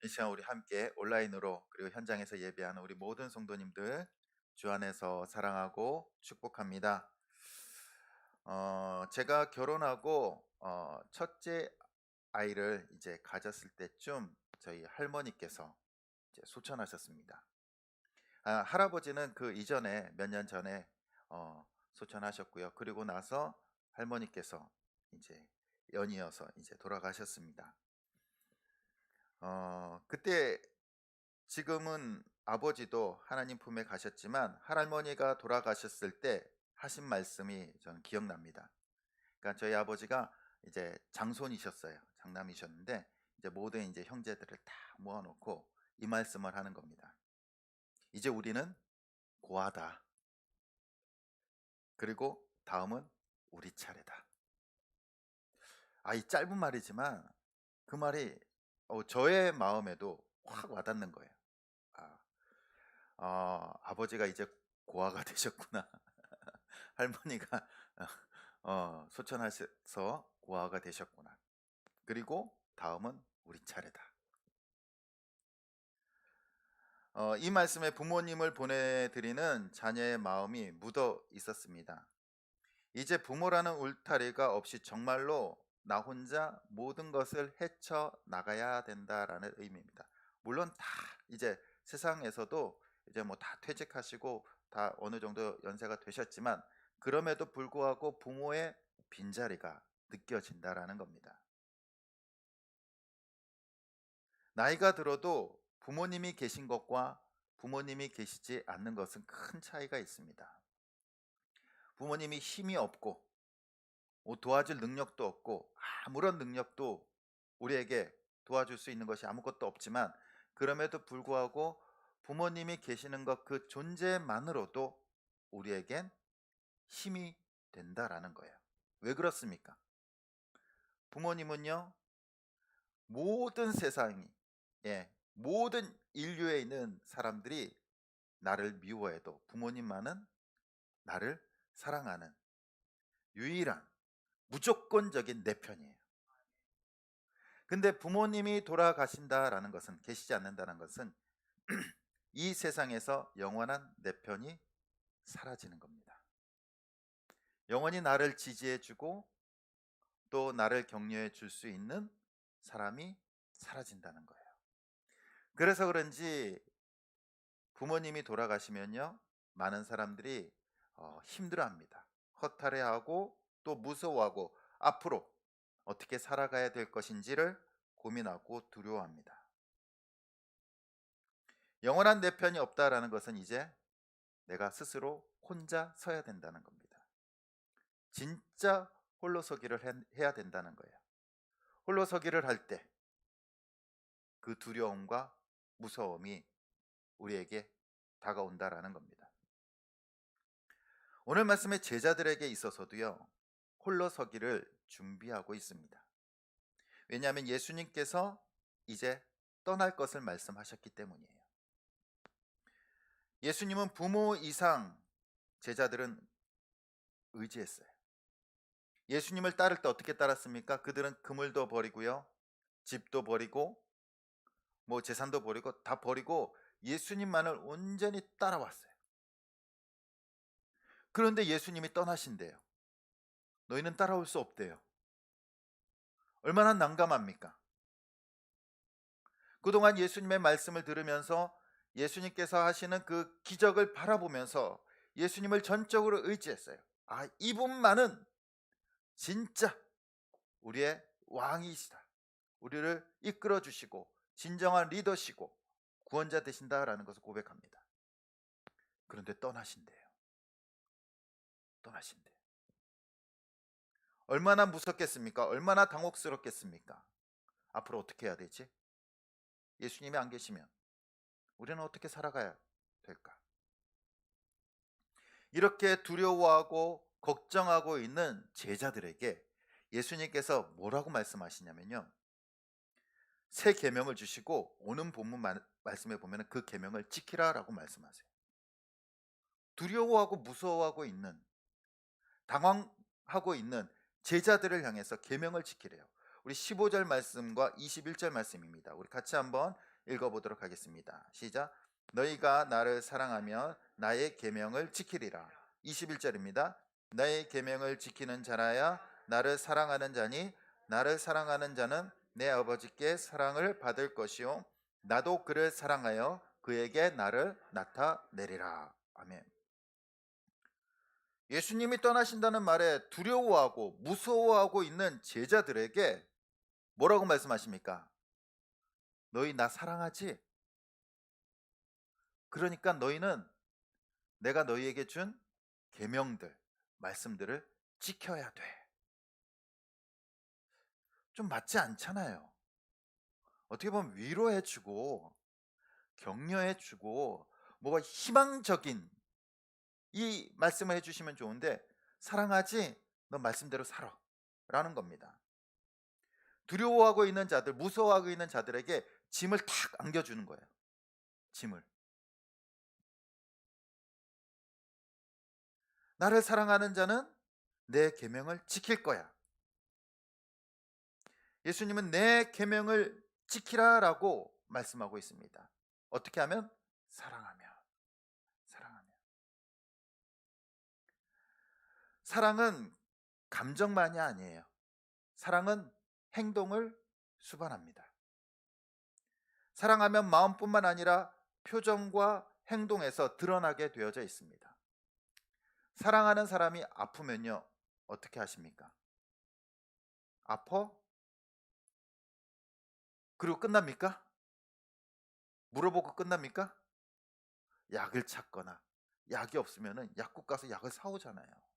이 시간 우리 함께 온라인으로 그리고 현장에서 예배하는 우리 모든 성도님들 주 안에서 사랑하고 축복합니다. 제가 결혼하고 첫째 아이를 이제 가졌을 때쯤 저희 할머니께서 이제 소천하셨습니다. 할아버지는 그 이전에 몇 년 전에 소천하셨고요. 그리고 나서 할머니께서 이제 연이어서 이제 돌아가셨습니다. 그때 지금은 아버지도 하나님 품에 가셨지만 할머니가 돌아가셨을 때 하신 말씀이 저는 기억납니다. 그러니까 저희 아버지가 이제 장손이셨어요. 장남이셨는데 이제 모든 이제 형제들을 다 모아놓고 이 말씀을 하는 겁니다. 이제 우리는 고하다. 그리고 다음은 우리 차례다. 이 짧은 말이지만 그 말이 저의 마음에도 확 와닿는 거예요. 아, 아버지가 이제 고아가 되셨구나. 할머니가 소천하셔서 고아가 되셨구나. 그리고 다음은 우리 차례다. 이 말씀에 부모님을 보내드리는 자녀의 마음이 묻어 있었습니다. 이제 부모라는 울타리가 없이 정말로 나 혼자 모든 것을 헤쳐 나가야 된다라는 의미입니다. 물론 다 이제 세상에서도 이제 뭐 다 퇴직하시고 다 어느 정도 연세가 되셨지만 그럼에도 불구하고 부모의 빈자리가 느껴진다라는 겁니다. 나이가 들어도 부모님이 계신 것과 부모님이 계시지 않는 것은 큰 차이가 있습니다. 부모님이 힘이 없고 도와줄 능력도 없고 아무런 능력도 우리에게 도와줄 수 있는 것이 아무것도 없지만 그럼에도 불구하고 부모님이 계시는 것 그 존재만으로도 우리에겐 힘이 된다라는 거예요. 왜 그렇습니까? 부모님은요, 모든 세상이, 모든 인류에 있는 사람들이 나를 미워해도 부모님만은 나를 사랑하는 유일한 무조건적인 내 편이에요. 근데 부모님이 돌아가신다라는 것은, 계시지 않는다는 것은 이 세상에서 영원한 내 편이 사라지는 겁니다. 영원히 나를 지지해주고 또 나를 격려해 줄 수 있는 사람이 사라진다는 거예요. 그래서 그런지 부모님이 돌아가시면요, 많은 사람들이 힘들어합니다. 허탈해하고 또 무서워하고 앞으로 어떻게 살아가야 될 것인지를 고민하고 두려워합니다. 영원한 내 편이 없다라는 것은 이제 내가 스스로 혼자 서야 된다는 겁니다. 진짜 홀로서기를 해야 된다는 거예요. 홀로서기를 할 때 그 두려움과 무서움이 우리에게 다가온다라는 겁니다. 오늘 말씀의 제자들에게 있어서도요, 홀로서기를 준비하고 있습니다. 왜냐하면 예수님께서 이제 떠날 것을 말씀하셨기 때문이에요. 예수님은 부모 이상 제자들은 의지했어요. 예수님을 따를 때 어떻게 따랐습니까? 그들은 그물도 버리고요, 집도 버리고 뭐 재산도 버리고 다 버리고 예수님만을 온전히 따라왔어요. 그런데 예수님이 떠나신대요. 너희는 따라올 수 없대요. 얼마나 난감합니까? 그동안 예수님의 말씀을 들으면서 예수님께서 하시는 그 기적을 바라보면서 예수님을 전적으로 의지했어요. 이분만은 진짜 우리의 왕이시다. 우리를 이끌어 주시고 진정한 리더시고 구원자 되신다라는 것을 고백합니다. 그런데 떠나신대요. 떠나신대요. 얼마나 무섭겠습니까? 얼마나 당혹스럽겠습니까? 앞으로 어떻게 해야 되지? 예수님이 안 계시면 우리는 어떻게 살아가야 될까? 이렇게 두려워하고 걱정하고 있는 제자들에게 예수님께서 뭐라고 말씀하시냐면요, 새 계명을 주시고 오는 본문 말씀에 보면 그 계명을 지키라라고 말씀하세요. 두려워하고 무서워하고 있는, 당황하고 있는 제자들을 향해서 계명을 지키래요. 우리 15절 말씀과 21절 말씀입니다. 우리 같이 한번 읽어보도록 하겠습니다. 시작. 너희가 나를 사랑하면 나의 계명을 지키리라. 21절입니다. 나의 계명을 지키는 자라야 나를 사랑하는 자니 나를 사랑하는 자는 내 아버지께 사랑을 받을 것이요 나도 그를 사랑하여 그에게 나를 나타내리라. 아멘. 예수님이 떠나신다는 말에 두려워하고 무서워하고 있는 제자들에게 뭐라고 말씀하십니까? 너희 나 사랑하지? 그러니까 너희는 내가 너희에게 준 계명들, 말씀들을 지켜야 돼. 좀 맞지 않잖아요. 어떻게 보면 위로해주고 격려해주고 뭐가 희망적인 이 말씀을 해주시면 좋은데 사랑하지? 너 말씀대로 살아 라는 겁니다. 두려워하고 있는 자들, 무서워하고 있는 자들에게 짐을 탁 안겨주는 거예요. 짐을. 나를 사랑하는 자는 내 계명을 지킬 거야. 예수님은 내 계명을 지키라라고 말씀하고 있습니다. 어떻게 하면? 사랑하면. 사랑은 감정만이 아니에요. 사랑은 행동을 수반합니다. 사랑하면 마음뿐만 아니라 표정과 행동에서 드러나게 되어져 있습니다. 사랑하는 사람이 아프면요, 어떻게 하십니까? 아파? 그리고 끝납니까? 물어보고 끝납니까? 약을 찾거나 약이 없으면 약국 가서 약을 사오잖아요.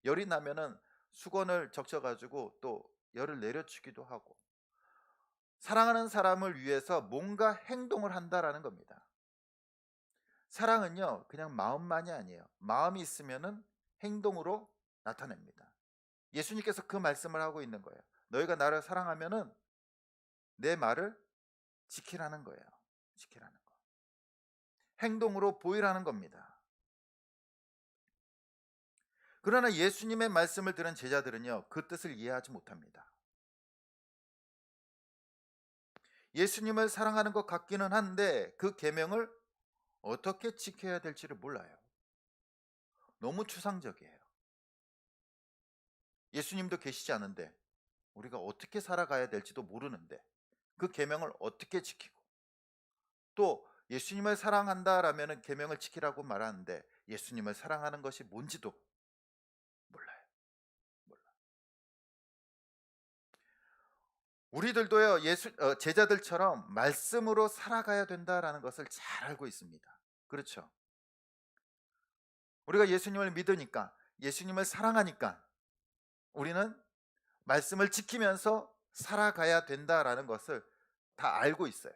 열이 나면은 수건을 적셔가지고 또 열을 내려주기도 하고 사랑하는 사람을 위해서 뭔가 행동을 한다라는 겁니다. 사랑은요 그냥 마음만이 아니에요. 마음이 있으면은 행동으로 나타냅니다. 예수님께서 그 말씀을 하고 있는 거예요. 너희가 나를 사랑하면은 내 말을 지키라는 거예요. 지키라는 거. 행동으로 보이라는 겁니다. 그러나 예수님의 말씀을 들은 제자들은요 그 뜻을 이해하지 못합니다. 예수님을 사랑하는 것 같기는 한데 그 계명을 어떻게 지켜야 될지를 몰라요. 너무 추상적이에요. 예수님도 계시지 않은데 우리가 어떻게 살아가야 될지도 모르는데 그 계명을 어떻게 지키고 또 예수님을 사랑한다라면 계명을 지키라고 말하는데 예수님을 사랑하는 것이 뭔지도 몰라요. 우리들도요 제자들처럼 말씀으로 살아가야 된다라는 것을 잘 알고 있습니다. 그렇죠? 우리가 예수님을 믿으니까 예수님을 사랑하니까 우리는 말씀을 지키면서 살아가야 된다라는 것을 다 알고 있어요.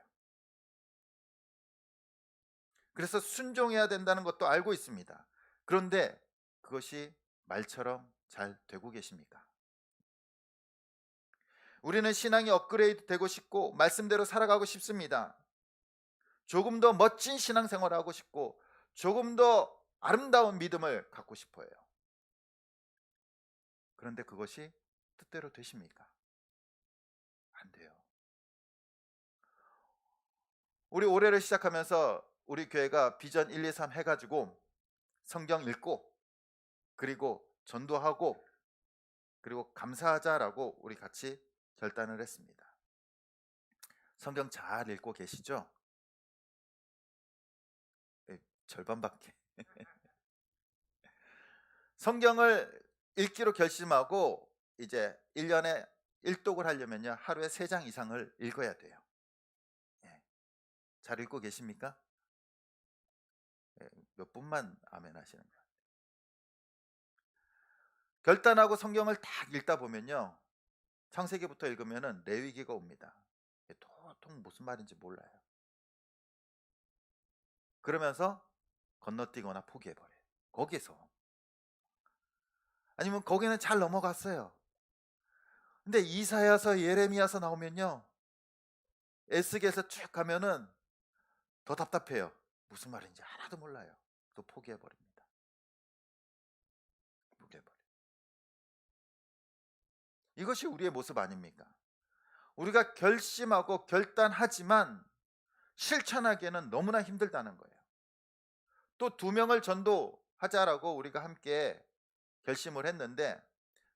그래서 순종해야 된다는 것도 알고 있습니다. 그런데 그것이 말처럼 잘 되고 계십니까? 우리는 신앙이 업그레이드 되고 싶고 말씀대로 살아가고 싶습니다. 조금 더 멋진 신앙생활을 하고 싶고 조금 더 아름다운 믿음을 갖고 싶어요. 그런데 그것이 뜻대로 되십니까? 안 돼요. 우리 올해를 시작하면서 우리 교회가 비전 1, 2, 3 해가지고 성경 읽고 그리고 전도하고 그리고 감사하자라고 우리 같이 결단을 했습니다. 성경 잘 읽고 계시죠? 네, 절반밖에. 성경을 읽기로 결심하고 이제 1년에 1독을 하려면요 하루에 3장 이상을 읽어야 돼요. 예. 잘 읽고 계십니까? 예, 몇 분만 아멘 하시는 거예요. 결단하고 성경을 딱 읽다 보면요 창세기부터 읽으면은 레위기가 옵니다. 도통 무슨 말인지 몰라요. 그러면서 건너뛰거나 포기해버려요. 거기서. 아니면 거기는 잘 넘어갔어요. 근데 이사야서 예레미야서 나오면요 에스겔서 쭉 가면은 더 답답해요. 무슨 말인지 하나도 몰라요. 또 포기해버립니다. 포기해버려. 이것이 우리의 모습 아닙니까? 우리가 결심하고 결단하지만 실천하기에는 너무나 힘들다는 거예요. 또 2명을 전도하자라고 우리가 함께 결심을 했는데,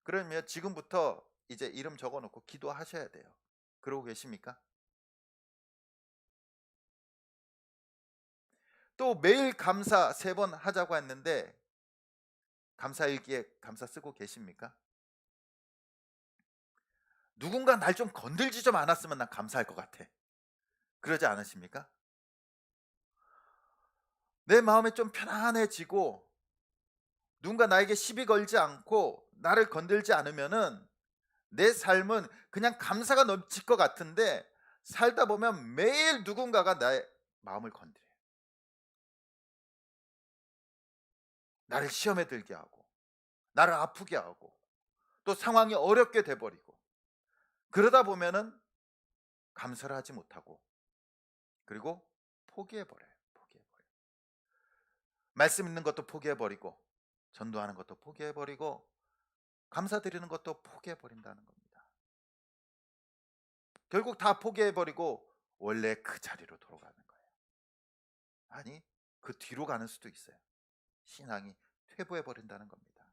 그러면 지금부터 이제 이름 적어 놓고 기도하셔야 돼요. 그러고 계십니까? 또 매일 감사 3번 하자고 했는데 감사일기에 감사 쓰고 계십니까? 누군가 날 좀 건들지 좀 않았으면 난 감사할 것 같아. 그러지 않으십니까? 내 마음이 좀 편안해지고 누군가 나에게 시비 걸지 않고 나를 건들지 않으면은 내 삶은 그냥 감사가 넘칠 것 같은데, 살다 보면 매일 누군가가 나의 마음을 건드려요. 나를 시험에 들게 하고 나를 아프게 하고 또 상황이 어렵게 돼버리고, 그러다 보면은 감사를 하지 못하고 그리고 포기해버려요. 포기해버려요. 말씀 있는 것도 포기해버리고 전도하는 것도 포기해버리고 감사드리는 것도 포기해버린다는 겁니다. 결국 다 포기해버리고 원래 그 자리로 돌아가는 거예요. 아니, 그 뒤로 가는 수도 있어요. 신앙이 퇴보해버린다는 겁니다.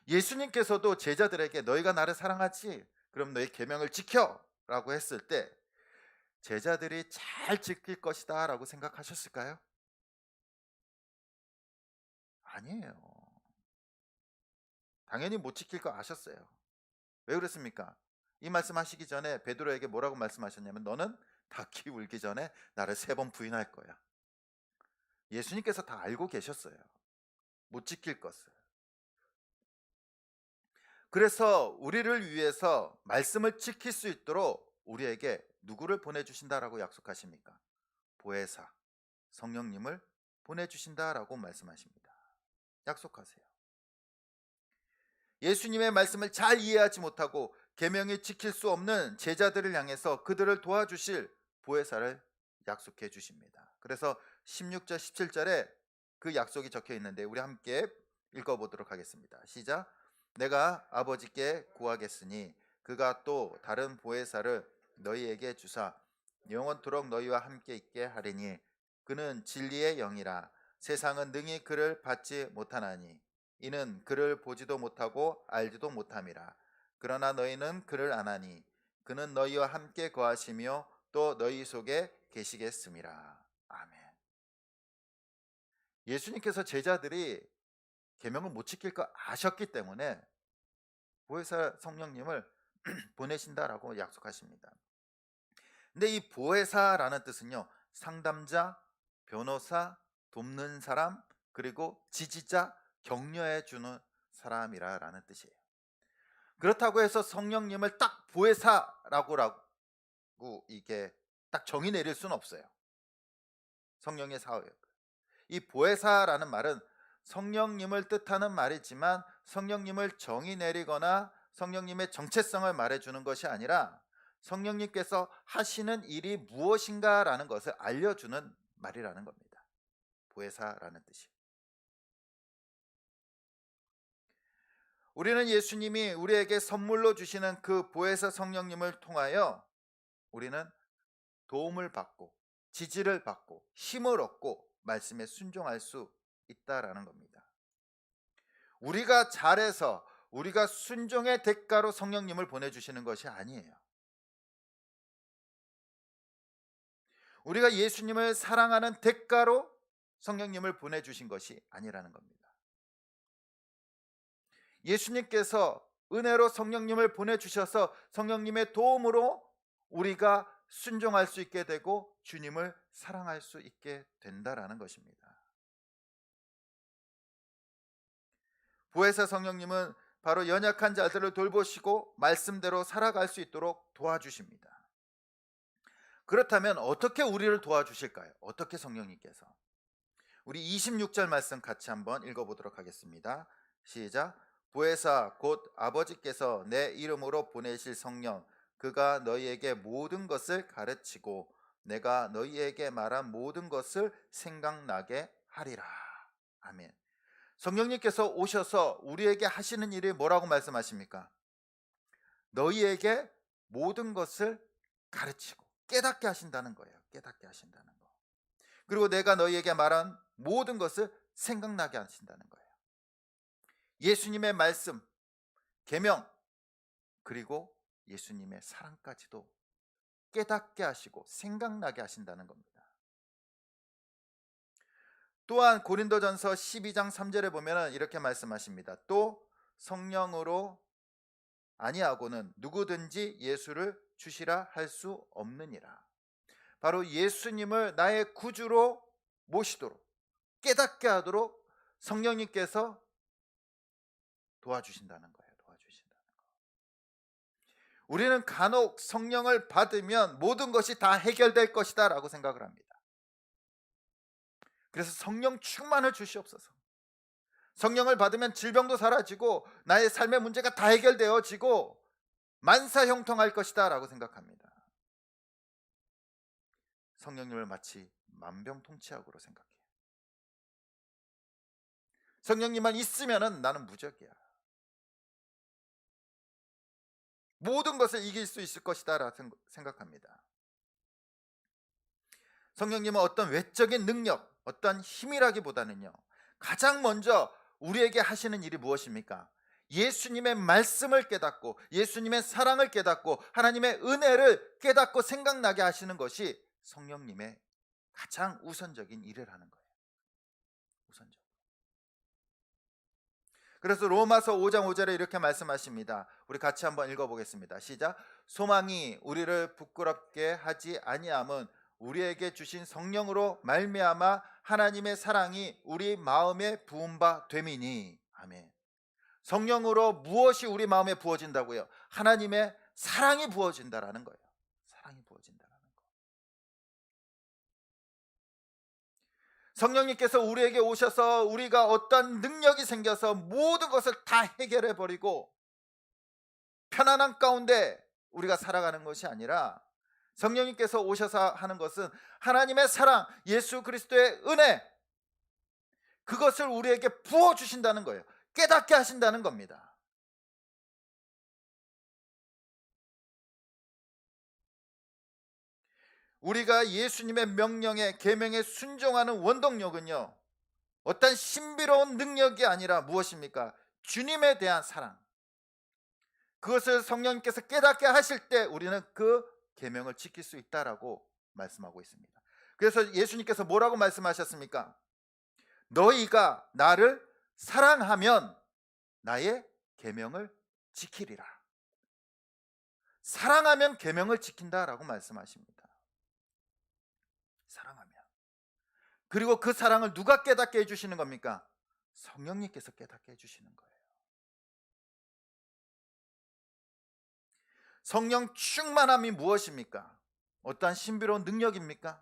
예수님께서도 제자들에게 너희가 나를 사랑하지? 그럼 너희 계명을 지켜! 라고 했을 때 제자들이 잘 지킬 것이다 라고 생각하셨을까요? 아니에요. 당연히 못 지킬 거 아셨어요. 왜 그랬습니까? 이 말씀하시기 전에 베드로에게 뭐라고 말씀하셨냐면 너는 닭이 울기 전에 나를 3번 부인할 거야. 예수님께서 다 알고 계셨어요. 못 지킬 것을. 그래서 우리를 위해서 말씀을 지킬 수 있도록 우리에게 누구를 보내주신다라고 약속하십니까? 보혜사, 성령님을 보내주신다라고 말씀하십니다. 약속하세요. 예수님의 말씀을 잘 이해하지 못하고 계명이 지킬 수 없는 제자들을 향해서 그들을 도와주실 보혜사를 약속해 주십니다. 그래서 16절 17절에 그 약속이 적혀 있는데 우리 함께 읽어보도록 하겠습니다. 시작. 내가 아버지께 구하겠으니 그가 또 다른 보혜사를 너희에게 주사 영원토록 너희와 함께 있게 하리니 그는 진리의 영이라 세상은 능히 그를 받지 못하나니 이는 그를 보지도 못하고 알지도 못함이라. 그러나 너희는 그를 아나니 그는 너희와 함께 거하시며 또 너희 속에 계시겠음이라. 아멘. 예수님께서 제자들이 계명을 못 지킬 거 아셨기 때문에 보혜사 성령님을 보내신다라고 약속하십니다. 근데 이 보혜사라는 뜻은요, 상담자, 변호사, 돕는 사람, 그리고 지지자, 격려해 주는 사람이라는 뜻이에요. 그렇다고 해서 성령님을 딱 보혜사라고 이게 딱 정의 내릴 수는 없어요. 성령의 사역. 이 보혜사라는 말은 성령님을 뜻하는 말이지만 성령님을 정의 내리거나 성령님의 정체성을 말해주는 것이 아니라 성령님께서 하시는 일이 무엇인가라는 것을 알려주는 말이라는 겁니다. 보혜사라는 뜻이. 우리는 예수님이 우리에게 선물로 주시는 그 보혜사 성령님을 통하여 우리는 도움을 받고 지지를 받고 힘을 얻고 말씀에 순종할 수 있다라는 겁니다. 우리가 잘해서 우리가 순종의 대가로 성령님을 보내주시는 것이 아니에요. 우리가 예수님을 사랑하는 대가로 성령님을 보내주신 것이 아니라는 겁니다. 예수님께서 은혜로 성령님을 보내주셔서 성령님의 도움으로 우리가 순종할 수 있게 되고 주님을 사랑할 수 있게 된다라는 것입니다. 보혜사 성령님은 바로 연약한 자들을 돌보시고 말씀대로 살아갈 수 있도록 도와주십니다. 그렇다면 어떻게 우리를 도와주실까요? 어떻게 성령님께서? 우리 26절 말씀 같이 한번 읽어보도록 하겠습니다. 시작. 보혜사 곧 아버지께서 내 이름으로 보내실 성령 그가 너희에게 모든 것을 가르치고 내가 너희에게 말한 모든 것을 생각나게 하리라. 아멘. 성령님께서 오셔서 우리에게 하시는 일이 뭐라고 말씀하십니까? 너희에게 모든 것을 가르치고 깨닫게 하신다는 거예요. 깨닫게 하신다는 거. 그리고 내가 너희에게 말한 모든 것을 생각나게 하신다는 거예요. 예수님의 말씀, 계명, 그리고 예수님의 사랑까지도 깨닫게 하시고 생각나게 하신다는 겁니다. 또한 고린도전서 12장 3절에 보면 이렇게 말씀하십니다. 또 성령으로 아니하고는 누구든지 예수를 주시라 할 수 없느니라. 바로 예수님을 나의 구주로 모시도록 깨닫게 하도록 성령님께서 도와주신다는 거예요. 도와주신다는 거. 우리는 간혹 성령을 받으면 모든 것이 다 해결될 것이다 라고 생각을 합니다. 그래서 성령 충만을 주시옵소서. 성령을 받으면 질병도 사라지고 나의 삶의 문제가 다 해결되어지고 만사형통할 것이다 라고 생각합니다. 성령님을 마치 만병통치약으로 생각해요. 성령님만 있으면 나는 무적이야. 모든 것을 이길 수 있을 것이다 라고 생각합니다. 성령님은 어떤 외적인 능력, 어떤 힘이라기보다는요, 가장 먼저 우리에게 하시는 일이 무엇입니까? 예수님의 말씀을 깨닫고 예수님의 사랑을 깨닫고 하나님의 은혜를 깨닫고 생각나게 하시는 것이 성령님의 가장 우선적인 일을 하는 거예요. 우선적. 그래서 로마서 5장 5절에 이렇게 말씀하십니다. 우리 같이 한번 읽어보겠습니다. 시작. 소망이 우리를 부끄럽게 하지 아니함은 우리에게 주신 성령으로 말미암아 하나님의 사랑이 우리 마음에 부은 바 됨이니. 아멘. 성령으로 무엇이 우리 마음에 부어진다고요? 하나님의 사랑이 부어진다라는 거예요. 사랑이 부어진다라는 거. 성령님께서 우리에게 오셔서 우리가 어떤 능력이 생겨서 모든 것을 다 해결해 버리고 편안한 가운데 우리가 살아가는 것이 아니라 성령님께서 오셔서 하는 것은 하나님의 사랑, 예수 그리스도의 은혜, 그것을 우리에게 부어주신다는 거예요. 깨닫게 하신다는 겁니다. 우리가 예수님의 명령에 계명에 순종하는 원동력은요, 어떤 신비로운 능력이 아니라 무엇입니까? 주님에 대한 사랑. 그것을 성령님께서 깨닫게 하실 때 우리는 그 계명을 지킬 수 있다라고 말씀하고 있습니다. 그래서 예수님께서 뭐라고 말씀하셨습니까? 너희가 나를 사랑하면 나의 계명을 지키리라. 사랑하면 계명을 지킨다라고 말씀하십니다. 사랑하면. 그리고 그 사랑을 누가 깨닫게 해주시는 겁니까? 성령님께서 깨닫게 해주시는 거예요. 성령 충만함이 무엇입니까? 어떠한 신비로운 능력입니까?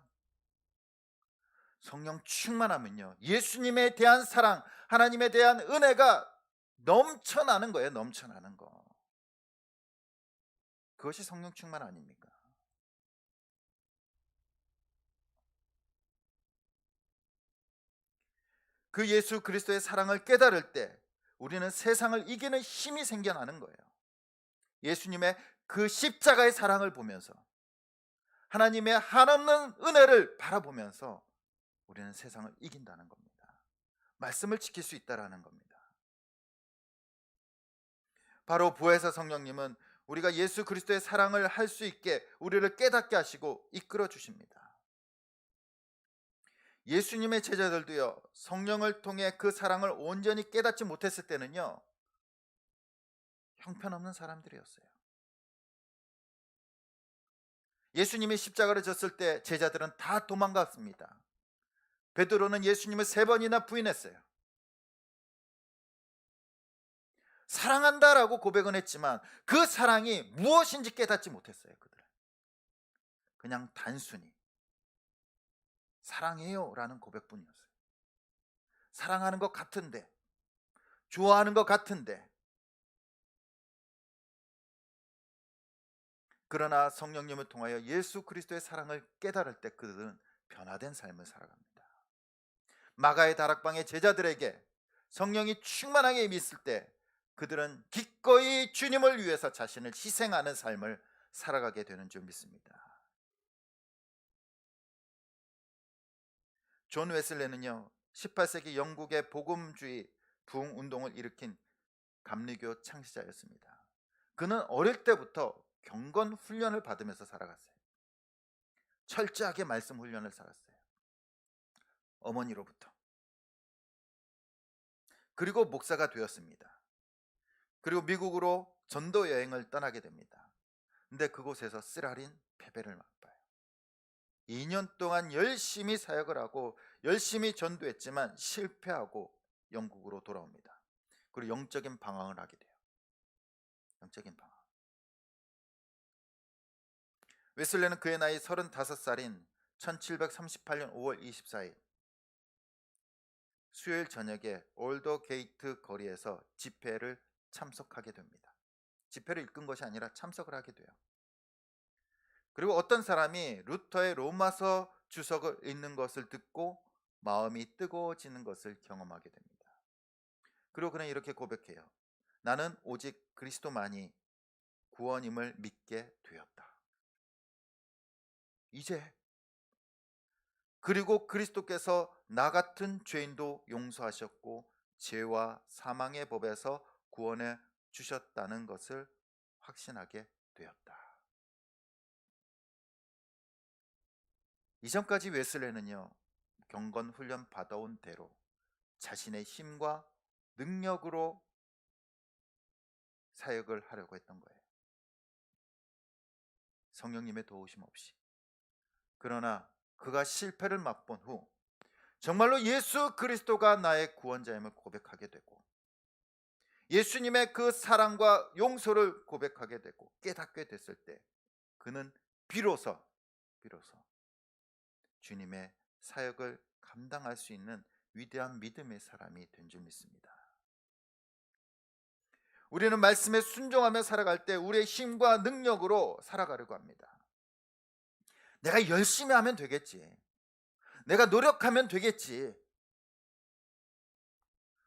성령 충만함은요, 예수님에 대한 사랑, 하나님에 대한 은혜가 넘쳐나는 거예요. 넘쳐나는 거. 그것이 성령 충만 아닙니까? 그 예수 그리스도의 사랑을 깨달을 때 우리는 세상을 이기는 힘이 생겨나는 거예요. 예수님의 그 십자가의 사랑을 보면서 하나님의 한없는 은혜를 바라보면서 우리는 세상을 이긴다는 겁니다. 말씀을 지킬 수 있다는 겁니다. 바로 보혜사 성령님은 우리가 예수 그리스도의 사랑을 할 수 있게 우리를 깨닫게 하시고 이끌어 주십니다. 예수님의 제자들도요, 성령을 통해 그 사랑을 온전히 깨닫지 못했을 때는요, 형편없는 사람들이었어요. 예수님이 십자가를 졌을 때 제자들은 다 도망갔습니다. 베드로는 예수님을 3번이나 부인했어요. 사랑한다라고 고백은 했지만 그 사랑이 무엇인지 깨닫지 못했어요. 그들은 그냥 단순히 사랑해요 라는 고백뿐이었어요. 사랑하는 것 같은데, 좋아하는 것 같은데, 그러나 성령님을 통하여 예수 그리스도의 사랑을 깨달을 때 그들은 변화된 삶을 살아갑니다. 마가의 다락방의 제자들에게 성령이 충만하게 임했을 때 그들은 기꺼이 주님을 위해서 자신을 희생하는 삶을 살아가게 되는 줄 믿습니다. 존 웨슬레는요, 18세기 영국의 복음주의 부흥 운동을 일으킨 감리교 창시자였습니다. 그는 어릴 때부터 경건 훈련을 받으면서 살아갔어요. 철저하게 말씀 훈련을 살았어요. 어머니로부터. 그리고 목사가 되었습니다. 그리고 미국으로 전도 여행을 떠나게 됩니다. 근데 그곳에서 쓰라린 패배를 맛봐요. 2년 동안 열심히 사역을 하고 열심히 전도했지만 실패하고 영국으로 돌아옵니다. 그리고 영적인 방황을 하게 돼요. 영적인 방황. 웨슬레는 그의 나이 35살인 1738년 5월 24일 수요일 저녁에 올더 게이트 거리에서 집회를 참석하게 됩니다. 집회를 이끈 것이 아니라 참석을 하게 돼요. 그리고 어떤 사람이 루터의 로마서 주석을 읽는 것을 듣고 마음이 뜨거워지는 것을 경험하게 됩니다. 그리고 그는 이렇게 고백해요. 나는 오직 그리스도만이 구원임을 믿게 되었다. 이제 그리고 그리스도께서 나 같은 죄인도 용서하셨고 죄와 사망의 법에서 구원해 주셨다는 것을 확신하게 되었다. 이전까지 웨슬레는요, 경건 훈련 받아온 대로 자신의 힘과 능력으로 사역을 하려고 했던 거예요. 성령님의 도우심 없이. 그러나 그가 실패를 맛본 후 정말로 예수 그리스도가 나의 구원자임을 고백하게 되고 예수님의 그 사랑과 용서를 고백하게 되고 깨닫게 됐을 때 그는 비로소 주님의 사역을 감당할 수 있는 위대한 믿음의 사람이 된 줄 믿습니다. 우리는 말씀에 순종하며 살아갈 때 우리의 힘과 능력으로 살아가려고 합니다. 내가 열심히 하면 되겠지. 내가 노력하면 되겠지.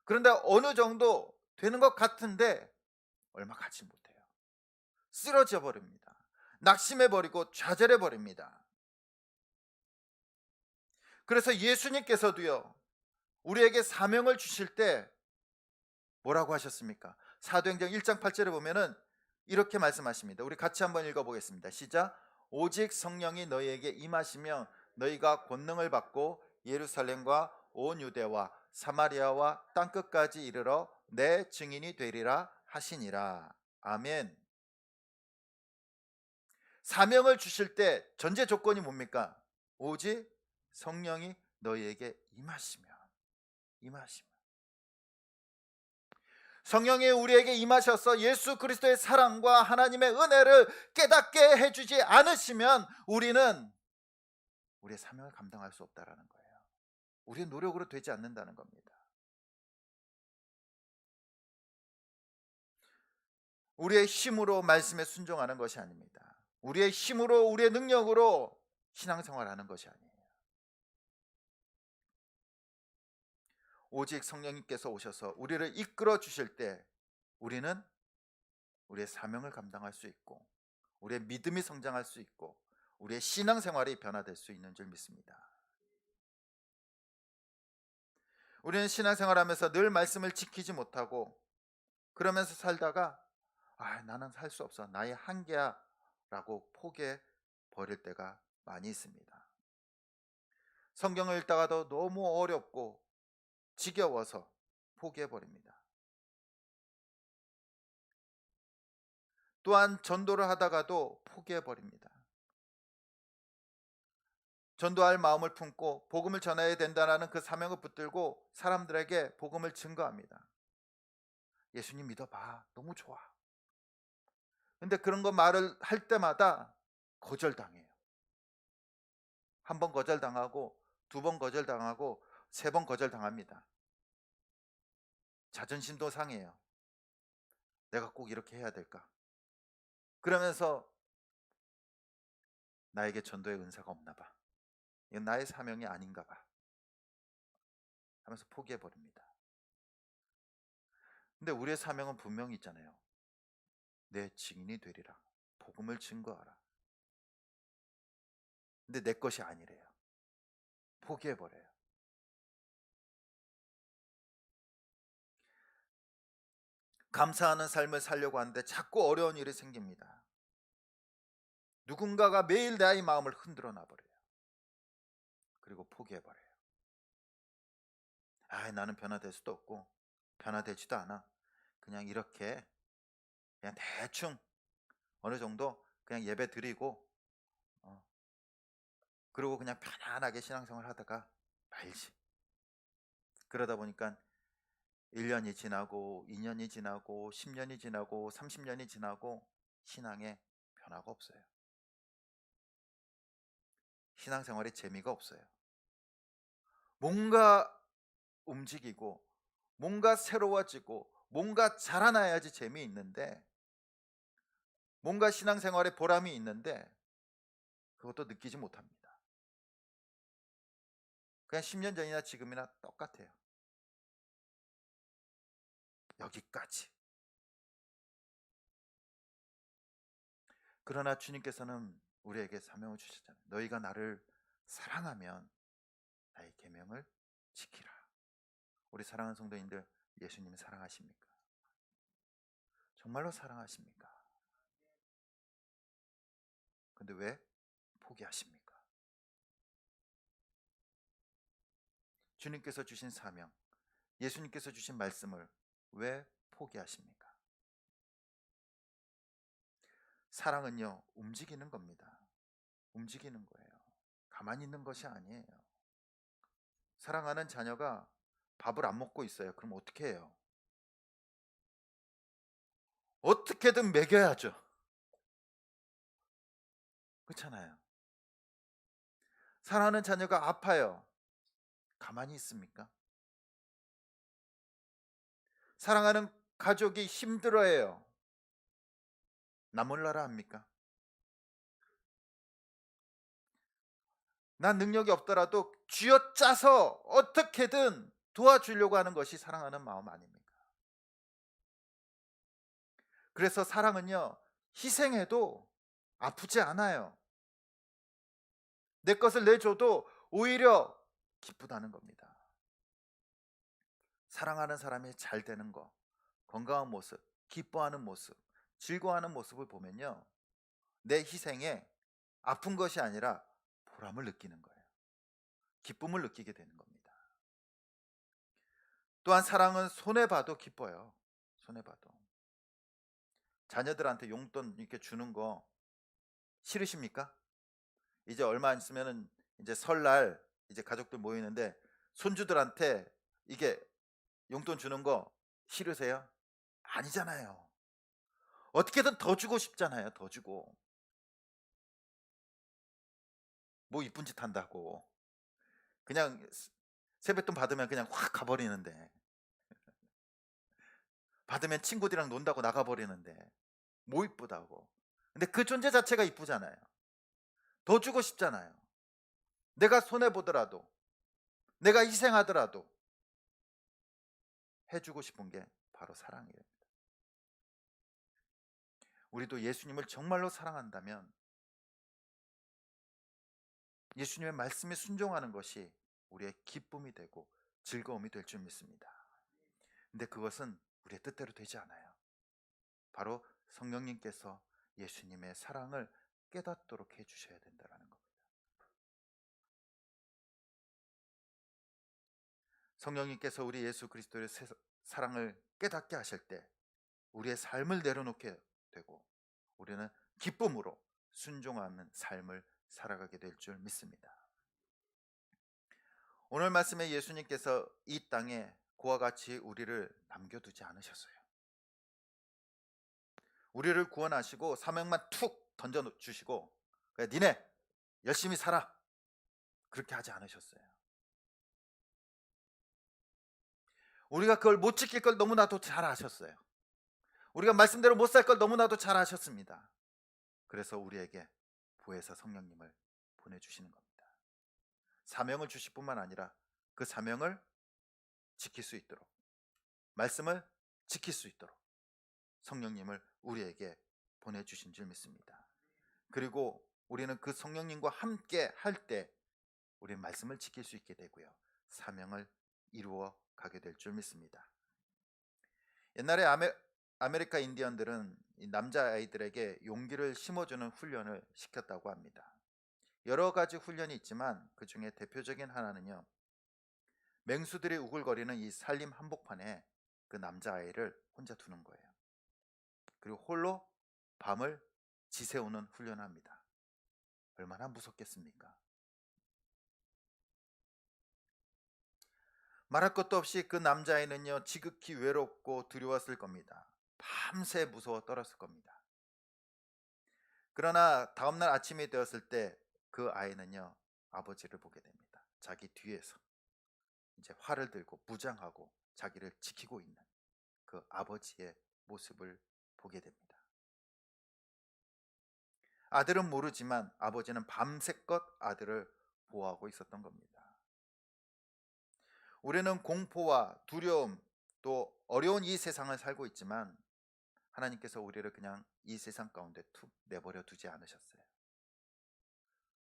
그런데 어느 정도 되는 것 같은데 얼마 가지 못해요. 쓰러져 버립니다. 낙심해 버리고 좌절해 버립니다. 그래서 예수님께서도요, 우리에게 사명을 주실 때 뭐라고 하셨습니까? 사도행전 1장 8절에 보면은 이렇게 말씀하십니다. 우리 같이 한번 읽어보겠습니다. 시작. 오직 성령이 너희에게 임하시면 너희가 권능을 받고 예루살렘과 온 유대와 사마리아와 땅끝까지 이르러 내 증인이 되리라 하시니라. 아멘. 사명을 주실 때 전제 조건이 뭡니까? 오직 성령이 너희에게 임하시면. 성령이 우리에게 임하셔서 예수 그리스도의 사랑과 하나님의 은혜를 깨닫게 해주지 않으시면 우리는 우리의 사명을 감당할 수 없다라는 거예요. 우리의 노력으로 되지 않는다는 겁니다. 우리의 힘으로 말씀에 순종하는 것이 아닙니다. 우리의 힘으로 우리의 능력으로 신앙생활하는 것이 아니에요. 오직 성령님께서 오셔서 우리를 이끌어 주실 때 우리는 우리의 사명을 감당할 수 있고 우리의 믿음이 성장할 수 있고 우리의 신앙생활이 변화될 수 있는 줄 믿습니다. 우리는 신앙생활하면서 늘 말씀을 지키지 못하고 그러면서 살다가 나는 살 수 없어, 나의 한계야 라고 포기해 버릴 때가 많이 있습니다. 성경을 읽다가도 너무 어렵고 지겨워서 포기해 버립니다. 또한 전도를 하다가도 포기해 버립니다. 전도할 마음을 품고 복음을 전해야 된다는 그 사명을 붙들고 사람들에게 복음을 증거합니다. 예수님 믿어봐, 너무 좋아. 근데 그런 거 말을 할 때마다 거절당해요. 한 번 거절당하고 두 번 거절당하고 세 번 거절당합니다. 자존심도 상해요. 내가 꼭 이렇게 해야 될까? 그러면서 나에게 전도의 은사가 없나 봐, 이건 나의 사명이 아닌가 봐 하면서 포기해 버립니다. 근데 우리의 사명은 분명히 있잖아요. 내 증인이 되리라. 복음을 증거하라. 근데 내 것이 아니래요. 포기해버려요. 감사하는 삶을 살려고 하는데 자꾸 어려운 일이 생깁니다. 누군가가 매일 나의 마음을 흔들어 놔버려요. 그리고 포기해버려요. 나는 변화될 수도 없고 변화되지도 않아. 그냥 이렇게 그냥 대충 어느 정도 그냥 예배 드리고 그리고 그냥 편안하게 신앙생활 하다가 말지. 그러다 보니까 1년이 지나고 2년이 지나고 10년이 지나고 30년이 지나고 신앙에 변화가 없어요. 신앙생활에 재미가 없어요. 뭔가 움직이고 뭔가 새로워지고 뭔가 자라나야지 재미있는데, 뭔가 신앙생활에 보람이 있는데 그것도 느끼지 못합니다. 그냥 10년 전이나 지금이나 똑같아요. 여기까지. 그러나 주님께서는 우리에게 사명을 주셨잖아요. 너희가 나를 사랑하면 나의 계명을 지키라. 우리 사랑하는 성도님들, 예수님을 사랑하십니까? 정말로 사랑하십니까? 근데 왜 포기하십니까? 주님께서 주신 사명, 예수님께서 주신 말씀을 왜 포기하십니까? 사랑은요, 움직이는 겁니다. 움직이는 거예요. 가만히 있는 것이 아니에요. 사랑하는 자녀가 밥을 안 먹고 있어요. 그럼 어떻게 해요? 어떻게든 먹여야죠. 그렇잖아요. 사랑하는 자녀가 아파요. 가만히 있습니까? 사랑하는 가족이 힘들어해요. 나 몰라라 합니까? 난 능력이 없더라도 쥐어짜서 어떻게든 도와주려고 하는 것이 사랑하는 마음 아닙니까? 그래서 사랑은요, 희생해도 아프지 않아요. 내 것을 내줘도 오히려 기쁘다는 겁니다. 사랑하는 사람이 잘 되는 거, 건강한 모습, 기뻐하는 모습, 즐거워하는 모습을 보면요, 내 희생에 아픈 것이 아니라 보람을 느끼는 거예요. 기쁨을 느끼게 되는 겁니다. 또한 사랑은 손해봐도 기뻐요. 손해봐도. 자녀들한테 용돈 이렇게 주는 거 싫으십니까? 이제 얼마 안 있으면은 이제 설날 이제 가족들 모이는데 손주들한테 이게 용돈 주는 거 싫으세요? 아니잖아요. 어떻게든 더 주고 싶잖아요. 더 주고. 뭐 이쁜 짓 한다고. 그냥 세뱃돈 받으면 그냥 확 가버리는데, 받으면 친구들이랑 논다고 나가버리는데 뭐 이쁘다고. 근데 그 존재 자체가 이쁘잖아요. 더 주고 싶잖아요. 내가 손해보더라도, 내가 희생하더라도 해주고 싶은 게 바로 사랑이에요. 우리도 예수님을 정말로 사랑한다면 예수님의 말씀에 순종하는 것이 우리의 기쁨이 되고 즐거움이 될 줄 믿습니다. 근데 그것은 우리의 뜻대로 되지 않아요. 바로 성령님께서 예수님의 사랑을 깨닫도록 해주셔야 된다는 겁니다. 성령님께서 우리 예수 그리스도의 사랑을 깨닫게 하실 때 우리의 삶을 내려놓게 되고 우리는 기쁨으로 순종하는 삶을 살아가게 될 줄 믿습니다. 오늘 말씀에 예수님께서 이 땅에 그와 같이 우리를 남겨두지 않으셨어요. 우리를 구원하시고 사명만 툭 던져주시고 그래, 니네 열심히 살아, 그렇게 하지 않으셨어요. 우리가 그걸 못 지킬 걸 너무나도 잘 아셨어요. 우리가 말씀대로 못 살 걸 너무나도 잘 아셨습니다. 그래서 우리에게 보혜사 성령님을 보내주시는 겁니다. 사명을 주실 뿐만 아니라 그 사명을 지킬 수 있도록, 말씀을 지킬 수 있도록 성령님을 우리에게 보내주신 줄 믿습니다. 그리고 우리는 그 성령님과 함께 할 때 우리는 말씀을 지킬 수 있게 되고요, 사명을 이루어 가게 될 줄 믿습니다. 옛날에 아메리카 인디언들은 이 남자아이들에게 용기를 심어주는 훈련을 시켰다고 합니다. 여러 가지 훈련이 있지만 그 중에 대표적인 하나는요, 맹수들이 우글거리는 이 산림 한복판에 그 남자아이를 혼자 두는 거예요. 그리고 홀로 밤을 지새우는 훈련을 합니다. 얼마나 무섭겠습니까? 말할 것도 없이 그 남자아이는요, 지극히 외롭고 두려웠을 겁니다. 밤새 무서워 떨었을 겁니다. 그러나 다음날 아침이 되었을 때 그 아이는요, 아버지를 보게 됩니다. 자기 뒤에서 이제 활을 들고 무장하고 자기를 지키고 있는 그 아버지의 모습을 보게 됩니다. 아들은 모르지만 아버지는 밤새껏 아들을 보호하고 있었던 겁니다. 우리는 공포와 두려움, 또 어려운 이 세상을 살고 있지만 하나님께서 우리를 그냥 이 세상 가운데 툭 내버려 두지 않으셨어요.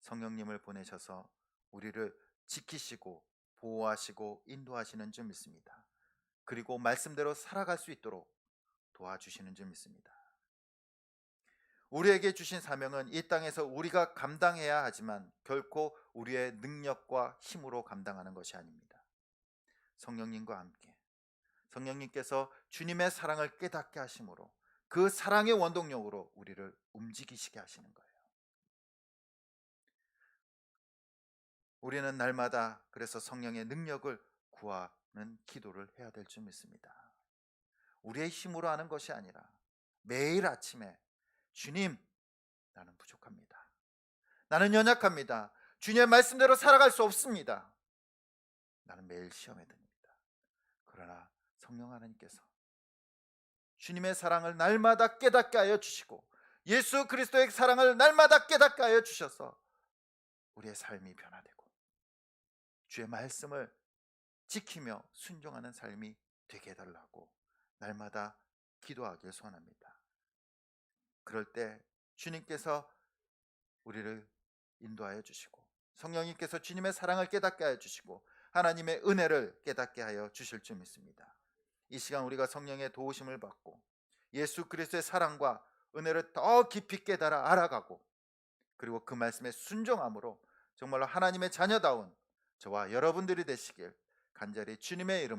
성령님을 보내셔서 우리를 지키시고 보호하시고 인도하시는 줄 믿습니다. 그리고 말씀대로 살아갈 수 있도록 도와주시는 줄 믿습니다. 우리에게 주신 사명은 이 땅에서 우리가 감당해야 하지만 결코 우리의 능력과 힘으로 감당하는 것이 아닙니다. 성령님과 함께 성령님께서 주님의 사랑을 깨닫게 하심으로 그 사랑의 원동력으로 우리를 움직이시게 하시는 거예요. 우리는 날마다 그래서 성령의 능력을 구하는 기도를 해야 될 줄 믿습니다. 우리의 힘으로 하는 것이 아니라 매일 아침에 주님, 나는 부족합니다. 나는 연약합니다. 주님의 말씀대로 살아갈 수 없습니다. 나는 매일 시험에 듭니다. 그러나 성령 하나님께서 주님의 사랑을 날마다 깨닫게 하여 주시고 예수 그리스도의 사랑을 날마다 깨닫게 하여 주셔서 우리의 삶이 변화되고 주의 말씀을 지키며 순종하는 삶이 되게 해달라고 날마다 기도하길 소원합니다. 그럴 때 주님께서 우리를 인도하여 주시고 성령님께서 주님의 사랑을 깨닫게 하여 주시고 하나님의 은혜를 깨닫게 하여 주실 줄 믿습니다. 이 시간 우리가 성령의 도우심을 받고 예수 그리스도의 사랑과 은혜를 더 깊이 깨달아 알아가고 그리고 그 말씀에 순종함으로 정말로 하나님의 자녀다운 저와 여러분들이 되시길 간절히 주님의 이름으로